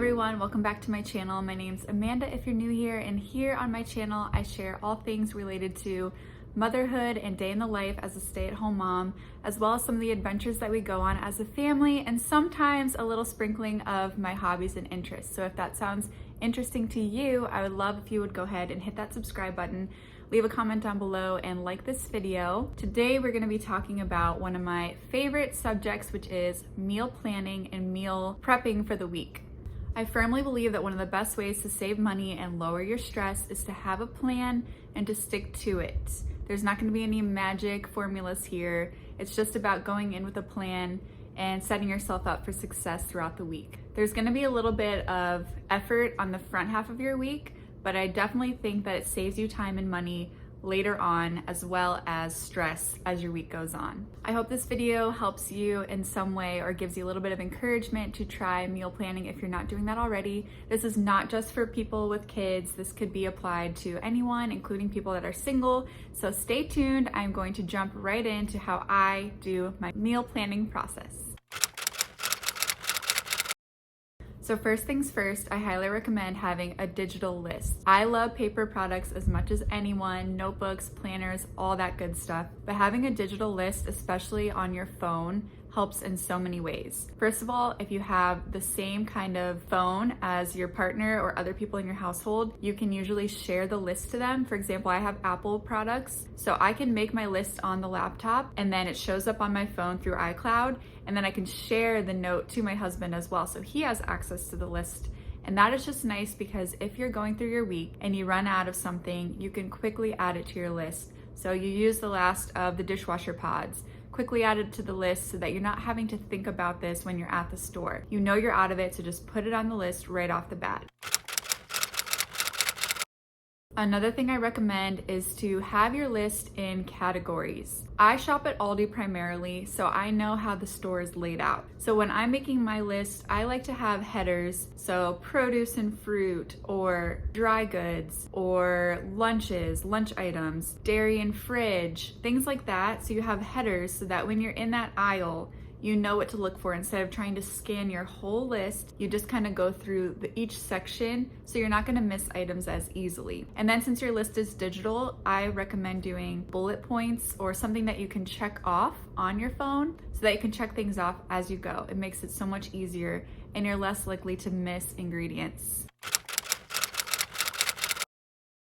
everyone, welcome back to my channel. My name's Amanda if you're new here, and here on my channel I share all things related to motherhood and day in the life as a stay-at-home mom, as well as some of the adventures that we go on as a family, and sometimes a little sprinkling of my hobbies and interests. So if that sounds interesting to you, I would love if you would go ahead and hit that subscribe button, leave a comment down below, and like this video. Today we're going to be talking about one of my favorite subjects, which is meal planning and meal prepping for the week. I firmly believe that one of the best ways to save money and lower your stress is to have a plan and to stick to it. There's not going to be any magic formulas here. It's just about going in with a plan and setting yourself up for success throughout the week. There's going to be a little bit of effort on the front half of your week, but I definitely think that it saves you time and money later on, as well as stress as your week goes on. I hope this video helps you in some way or gives you a little bit of encouragement to try meal planning if you're not doing that already. This is not just for people with kids. This could be applied to anyone, including people that are single. So stay tuned. I'm going to jump right into how I do my meal planning process. So first things first, I highly recommend having a digital list. I love paper products as much as anyone, notebooks, planners, all that good stuff. But having a digital list, especially on your phone, helps in so many ways. First of all, if you have the same kind of phone as your partner or other people in your household, you can usually share the list to them. For example, I have Apple products, so I can make my list on the laptop and then it shows up on my phone through iCloud, and then I can share the note to my husband as well, so he has access to the list. And that is just nice because if you're going through your week and you run out of something, you can quickly add it to your list. So you use the last of the dishwasher pods, quickly add it to the list so that you're not having to think about this when you're at the store. You know you're out of it, so just put it on the list right off the bat. Another thing I recommend is to have your list in categories. I shop at Aldi primarily, so I know how the store is laid out. So when I'm making my list, I like to have headers, so produce and fruit, or dry goods, or lunches, lunch items, dairy and fridge, things like that. So you have headers so that when you're in that aisle, you know what to look for. Instead of trying to scan your whole list, you just kind of go through each section, so you're not going to miss items as easily. And then since your list is digital, I recommend doing bullet points or something that you can check off on your phone so that you can check things off as you go. It makes it so much easier and you're less likely to miss ingredients.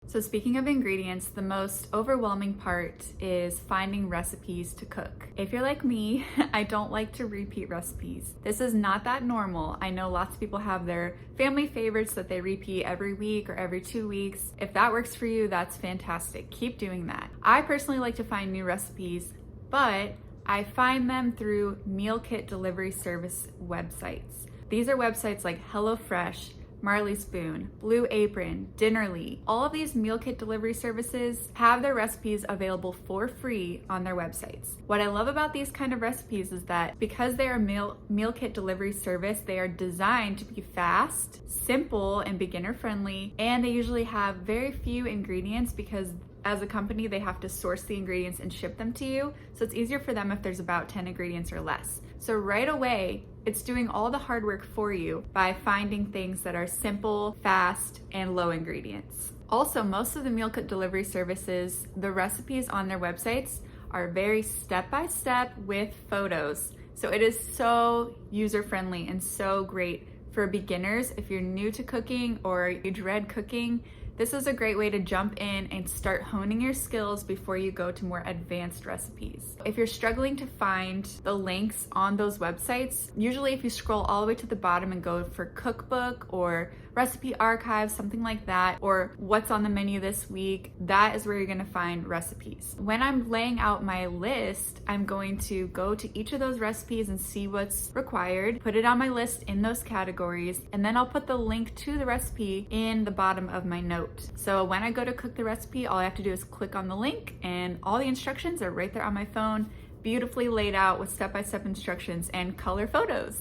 So speaking of ingredients, the most overwhelming part is finding recipes to cook. If you're like me, I don't like to repeat recipes. This is not that normal. I know lots of people have their family favorites that they repeat every week or every 2 weeks. If that works for you, that's fantastic. Keep doing that. I personally like to find new recipes, but I find them through meal kit delivery service websites. These are websites like HelloFresh, Marley Spoon, Blue Apron, Dinnerly. All of these meal kit delivery services have their recipes available for free on their websites. What I love about these kind of recipes is that because they are meal kit delivery service, they are designed to be fast, simple, and beginner friendly, and they usually have very few ingredients because as a company, they have to source the ingredients and ship them to you. So it's easier for them if there's about 10 ingredients or less. So right away, it's doing all the hard work for you by finding things that are simple, fast, and low ingredients. Also, most of the meal kit delivery services, the recipes on their websites are very step-by-step with photos. So it is so user-friendly and so great for beginners. If you're new to cooking or you dread cooking, this is a great way to jump in and start honing your skills before you go to more advanced recipes. If you're struggling to find the links on those websites, usually if you scroll all the way to the bottom and go for cookbook or recipe archives, something like that, or what's on the menu this week, that is where you're gonna find recipes. When I'm laying out my list, I'm going to go to each of those recipes and see what's required, put it on my list in those categories, and then I'll put the link to the recipe in the bottom of my note. So when I go to cook the recipe, all I have to do is click on the link and all the instructions are right there on my phone, beautifully laid out with step-by-step instructions and color photos.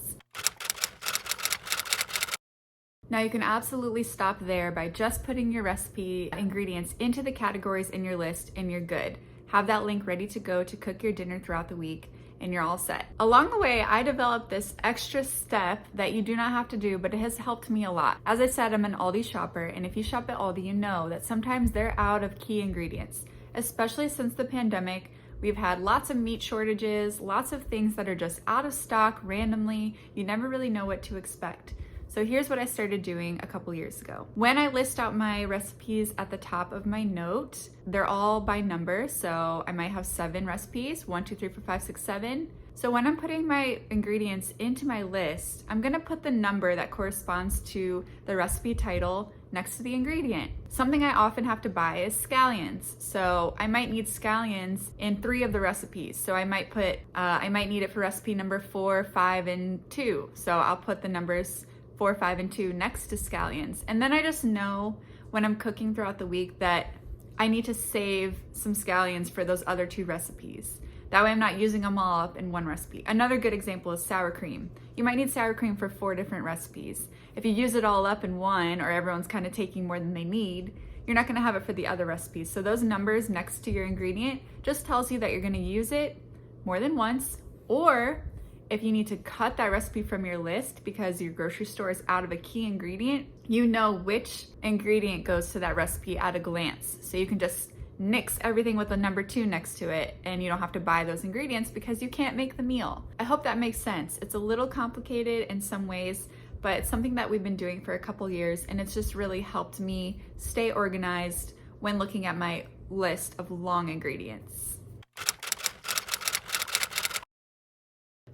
Now you can absolutely stop there by just putting your recipe ingredients into the categories in your list and you're good. Have that link ready to go to cook your dinner throughout the week. and you're all set. Along the way, I developed this extra step that you do not have to do, but it has helped me a lot. As I said, I'm an Aldi shopper, and if you shop at Aldi, you know that sometimes they're out of key ingredients, especially since the pandemic. We've had lots of meat shortages, lots of things that are just out of stock randomly. You never really know what to expect. So here's what I started doing a couple years ago. When I list out my recipes at the top of my note, they're all by number. So I might have 7 recipes, 1, 2, 3, 4, 5, 6, 7. So when I'm putting my ingredients into my list, I'm gonna put the number that corresponds to the recipe title next to the ingredient. Something I often have to buy is scallions. So I might need scallions in 3 of the recipes. So I might need it for recipe number 4, 5, and 2. So I'll put the numbers 4, 5, and 2 next to scallions. And then I just know when I'm cooking throughout the week that I need to save some scallions for those other 2 recipes. That way I'm not using them all up in one recipe. Another good example is sour cream. You might need sour cream for 4 different recipes. If you use it all up in one, or everyone's kind of taking more than they need, you're not gonna have it for the other recipes. So those numbers next to your ingredient just tells you that you're gonna use it more than once, or if you need to cut that recipe from your list because your grocery store is out of a key ingredient, you know which ingredient goes to that recipe at a glance. So you can just nix everything with the number 2 next to it, and you don't have to buy those ingredients because you can't make the meal. I hope that makes sense. It's a little complicated in some ways, but it's something that we've been doing for a couple years, and it's just really helped me stay organized when looking at my list of long ingredients.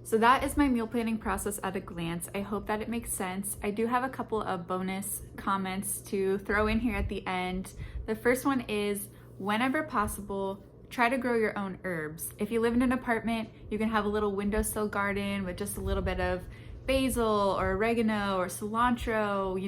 So that is my meal planning process at a glance. I hope that it makes sense. I do have a couple of bonus comments to throw in here at the end. The first one is, whenever possible, try to grow your own herbs. If you live in an apartment, you can have a little windowsill garden with just a little bit of basil or oregano or cilantro,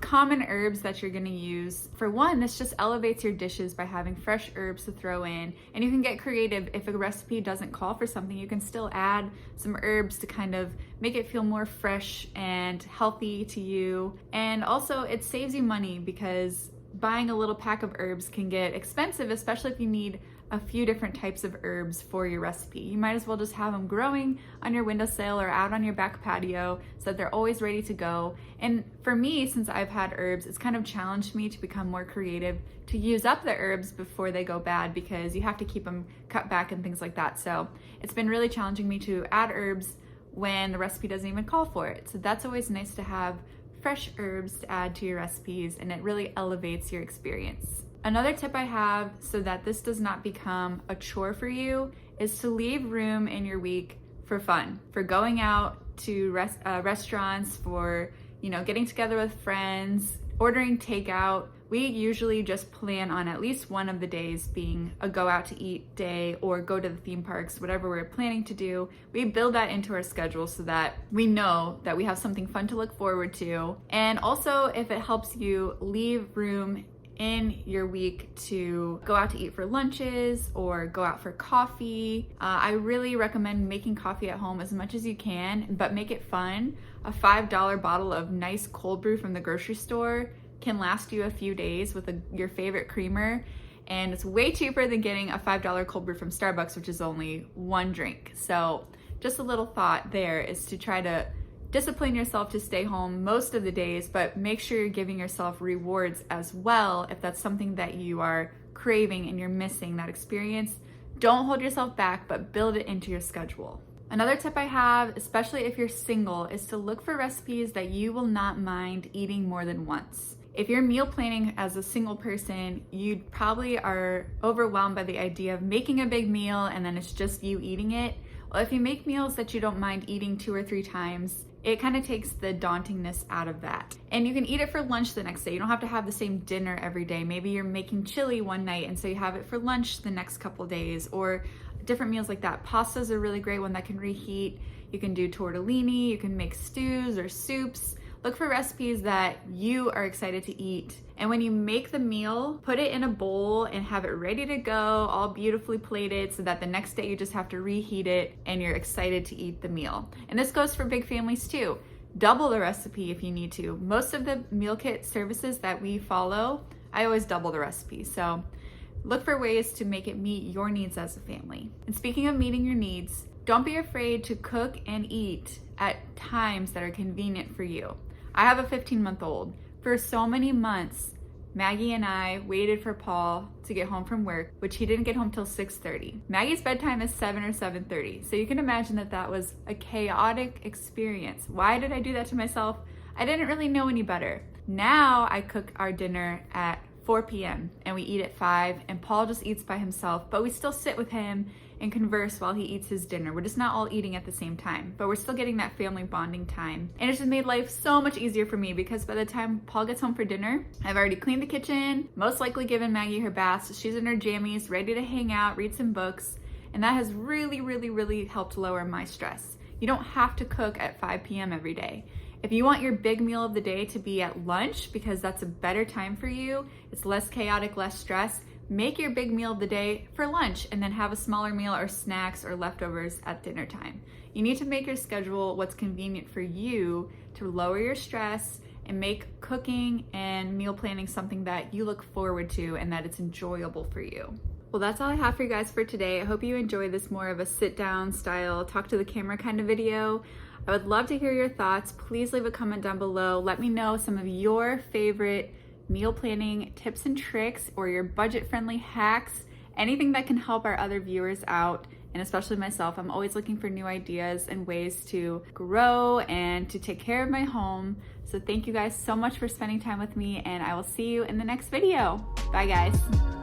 common herbs that you're gonna use. For one, this just elevates your dishes by having fresh herbs to throw in, and you can get creative. If a recipe doesn't call for something, you can still add some herbs to kind of make it feel more fresh and healthy to you. And also it saves you money because buying a little pack of herbs can get expensive, especially if you need a few different types of herbs for your recipe. You might as well just have them growing on your windowsill or out on your back patio so that they're always ready to go. And for me, since I've had herbs, it's kind of challenged me to become more creative to use up the herbs before they go bad, because you have to keep them cut back and things like that. So it's been really challenging me to add herbs when the recipe doesn't even call for it. So that's always nice to have fresh herbs to add to your recipes, and it really elevates your experience. Another tip I have so that this does not become a chore for you is to leave room in your week for fun, for going out to restaurants, for getting together with friends, ordering takeout. We usually just plan on at least one of the days being a go out to eat day or go to the theme parks, whatever we're planning to do. We build that into our schedule so that we know that we have something fun to look forward to. And also, if it helps you, leave room in your week to go out to eat for lunches or go out for coffee. I really recommend making coffee at home as much as you can, but make it fun. A $5 bottle of nice cold brew from the grocery store can last you a few days with your favorite creamer, and it's way cheaper than getting a $5 cold brew from Starbucks, which is only 1 drink. So just a little thought there is to try to discipline yourself to stay home most of the days, but make sure you're giving yourself rewards as well if that's something that you are craving and you're missing that experience. Don't hold yourself back, but build it into your schedule. Another tip I have, especially if you're single, is to look for recipes that you will not mind eating more than once. If you're meal planning as a single person, you probably are overwhelmed by the idea of making a big meal and then it's just you eating it. Well, if you make meals that you don't mind eating 2 or 3 times, it kind of takes the dauntingness out of that. And you can eat it for lunch the next day. You don't have to have the same dinner every day. Maybe you're making chili one night and so you have it for lunch the next couple days, or different meals like that. Pasta's a really great one that can reheat. You can do tortellini, you can make stews or soups. Look for recipes that you are excited to eat. And when you make the meal, put it in a bowl and have it ready to go, all beautifully plated, so that the next day you just have to reheat it and you're excited to eat the meal. And this goes for big families too. Double the recipe if you need to. Most of the meal kit services that we follow, I always double the recipe. So Look for ways to make it meet your needs as a family. And speaking of meeting your needs, don't be afraid to cook and eat at times that are convenient for you. I have a 15-month-old. For so many months, Maggie and I waited for Paul to get home from work, which he didn't get home till 6:30. Maggie's bedtime is 7 or 7:30, so you can imagine that that was a chaotic experience. Why did I do that to myself? I didn't really know any better. Now I cook our dinner at 4 p.m. and we eat at 5, and Paul just eats by himself, but we still sit with him and converse while he eats his dinner. We're just not all eating at the same time, but we're still getting that family bonding time. And it's just made life so much easier for me because by the time Paul gets home for dinner, I've already cleaned the kitchen, most likely given Maggie her bath, so she's in her jammies, ready to hang out, read some books, and that has really helped lower my stress. You don't have to cook at 5 p.m. every day. If you want your big meal of the day to be at lunch because that's a better time for you, it's less chaotic, less stress, make your big meal of the day for lunch and then have a smaller meal or snacks or leftovers at dinner time. You need to make your schedule what's convenient for you to lower your stress and make cooking and meal planning something that you look forward to and that it's enjoyable for you. Well, that's all I have for you guys for today. I hope you enjoyed this more of a sit down style, talk to the camera kind of video. I would love to hear your thoughts. Please leave a comment down below. Let me know some of your favorite meal planning tips and tricks or your budget-friendly hacks, anything that can help our other viewers out, and especially myself. I'm always looking for new ideas and ways to grow and to take care of my home. So thank you guys so much for spending time with me, and I will see you in the next video. Bye guys.